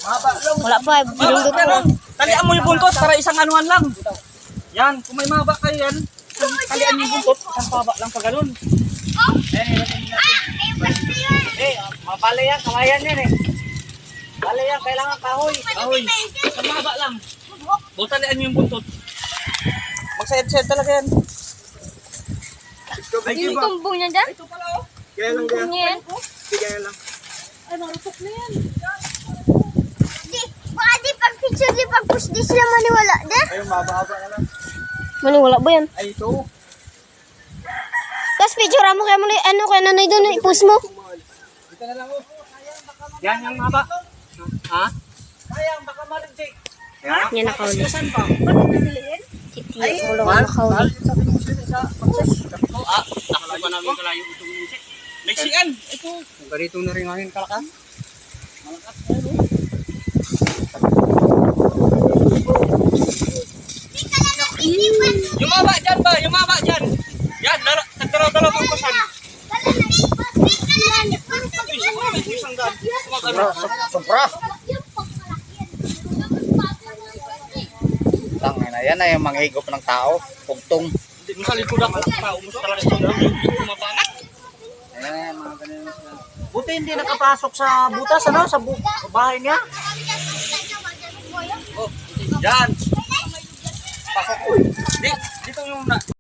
Wala pa, binundot ko. Talian mo yung buntot para isang anuhan lang. Yan, kung may mahaba kayo yan, talian yung buntot, isang paba lang pa ganun. Mapala yan, kawayan yan eh. Pala yan, kailangan kahoy. Kahoy, isang mahaba lang. Talian nyo yung buntot. Magsayad-sayad talaga yan. Yung tumbong niya dyan? Ito pala oh. Kaya lang Tumbong niya yan? Kaya lang. Ay, marupok na yan. Baka di pag-picture, di pag-push, di sila maniwala. De? Ayun, mababa na lang. Maniwala ba yan? Ay, ito. Tapos picture mo kaya mo na, ano kaya nanay doon, i-post mo. Dito na lang oh. Yan yung mahaba. Ha? Sayang, baka maligtik. Yan nakauli. Saan pa? Titiyo mo lang nakauli. Nakalayo pa namin kalayo itong insect. Mexican, ito. Ganito na rin ngayon kalakas. Yung mahaba dyan ba? Yung mahaba dyan. Yan, nagdaraw-daraw pang pasan. Isang daan. Sobra. Tangina, yan ay yung mga higop ng tao. Pugtong. Hindi mo sa likod ako. Tao mo sa talaga ito. Kumabangat. Ayan, mga ganyan sila. Buti hindi nakapasok sa butas, ano? Sa bahay niya. Oh, yan. Pasok ko. Dito yung